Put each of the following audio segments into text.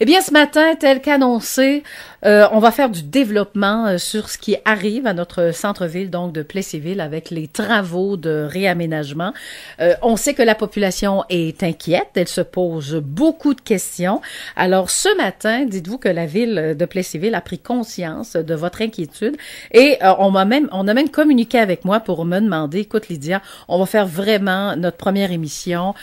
Eh bien, ce matin, tel qu'annoncé, on va faire du développement sur ce qui arrive à notre centre-ville, donc de Plessisville, avec les travaux de réaménagement. On sait que la population est inquiète, elle se pose beaucoup de questions. Alors, ce matin, dites-vous que la ville de Plessisville a pris conscience de votre inquiétude et on a même communiqué avec moi pour me demander, écoute Lydia, on va faire vraiment notre première émission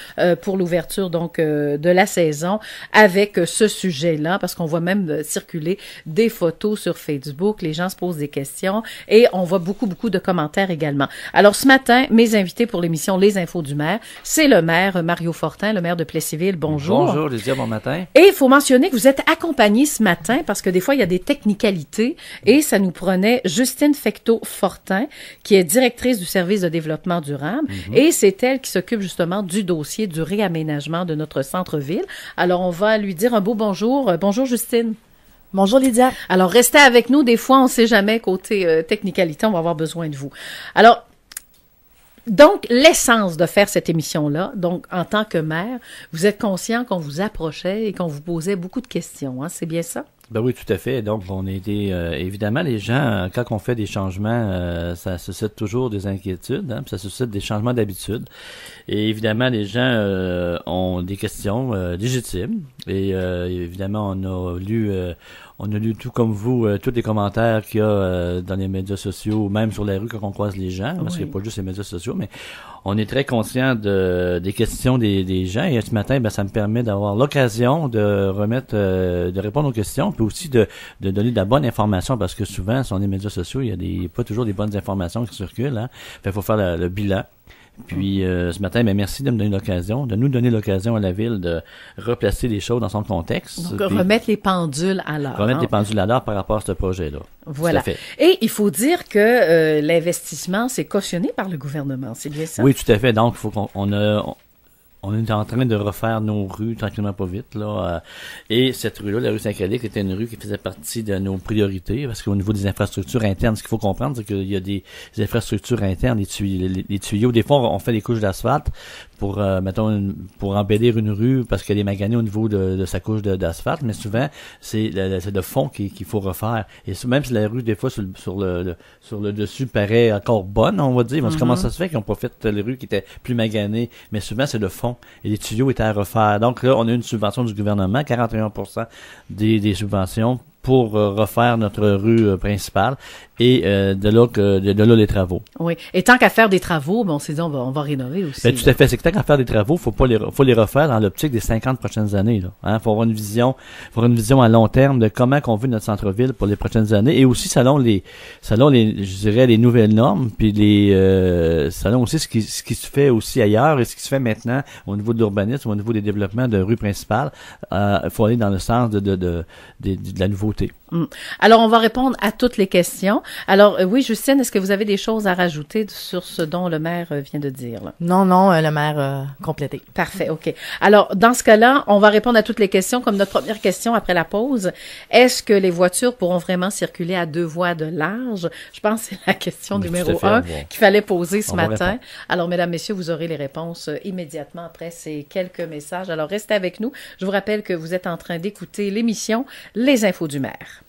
pour l'ouverture donc de la saison avec ce sujet-là, parce qu'on voit même circuler des photos sur Facebook, les gens se posent des questions et on voit beaucoup de commentaires également. Alors ce matin, mes invités pour l'émission Les Infos du maire, c'est le maire Mario Fortin, le maire de Plessisville. Bonjour. Bonjour Lydia, bon matin. Et il faut mentionner que vous êtes accompagné ce matin parce que des fois il y a des technicalités et ça nous prenait Justine Fecteau-Fortin qui est directrice du service de développement durable et c'est elle qui s'occupe justement du dossier du réaménagement de notre centre-ville. Alors on va lui dire un beau bonjour. Bonjour Justine. Bonjour Lydia. Alors, restez avec nous. Des fois, on ne sait jamais, côté technicalité, on va avoir besoin de vous. Alors, donc, l'essence de faire cette émission-là, donc, en tant que maire, vous êtes conscient qu'on vous approchait et qu'on vous posait beaucoup de questions, hein? C'est bien ça? Ben oui, tout à fait. Donc, on a été, évidemment, les gens, quand on fait des changements, ça suscite toujours des inquiétudes, hein, puis ça suscite des changements d'habitude. Et évidemment, les gens ont des questions légitimes. Et évidemment, on a lu tout comme vous, tous les commentaires qu'il y a dans les médias sociaux, même sur la rue quand on croise les gens, parce qu'il n'y a pas juste les médias sociaux, mais on est très conscient des questions des gens. Et ce matin, ben, ça me permet d'avoir l'occasion de de répondre aux questions, puis aussi de donner de la bonne information, parce que souvent, sur les médias sociaux, il y a pas toujours des bonnes informations qui circulent, hein. Fait, faut faire le bilan. Puis ce matin, ben merci de nous donner l'occasion à la ville de replacer les choses dans son contexte. Donc, remettre les pendules à l'heure. Remettre les pendules à l'heure par rapport à ce projet-là. Voilà. Et il faut dire que l'investissement, c'est cautionné par le gouvernement, c'est bien ça? Oui, tout à fait. Donc, il faut on est en train de refaire nos rues tranquillement pas vite, là. Et cette rue-là, la rue Saint-Calique, était une rue qui faisait partie de nos priorités, parce qu'au niveau des infrastructures internes, ce qu'il faut comprendre, c'est qu'il y a des infrastructures internes, les tuyaux. Des fois, on fait des couches d'asphalte pour, pour embellir une rue parce qu'elle est maganée au niveau de sa couche d'asphalte, mais souvent, c'est le fond qu'il faut refaire. Et même si la rue, des fois, sur le dessus paraît encore bonne, on va dire, parce que comment ça se fait qu'ils n'ont pas fait les rues qui étaient plus maganées, mais souvent, c'est le fond. Et les tuyaux étaient à refaire. Donc là, on a une subvention du gouvernement, 41% des subventions pour refaire notre rue principale et de là les travaux. Oui. Et tant qu'à faire des travaux, ben on s'est dit on va rénover aussi. Ben, tout à fait. C'est que tant qu'à faire des travaux, faut les refaire dans l'optique des 50 prochaines années, là. Hein? Faut avoir une vision à long terme de comment qu'on veut notre centre-ville pour les prochaines années et aussi selon les, je dirais, les nouvelles normes puis selon aussi ce qui se fait aussi ailleurs et ce qui se fait maintenant au niveau de l'urbanisme, au niveau des développements de rues principales. Faut aller dans le sens de la nouveauté. Alors, on va répondre à toutes les questions. Alors, oui, Justine, est-ce que vous avez des choses à rajouter sur ce dont le maire vient de dire, là? Non, le maire complété. Parfait, OK. Alors, dans ce cas-là, on va répondre à toutes les questions. Comme notre première question après la pause, est-ce que les voitures pourront vraiment circuler à 2 voies de large? Je pense que c'est la question numéro 1 qu'il fallait poser ce matin. Alors, mesdames, messieurs, vous aurez les réponses immédiatement après ces quelques messages. Alors, restez avec nous. Je vous rappelle que vous êtes en train d'écouter l'émission Les Infos du maire.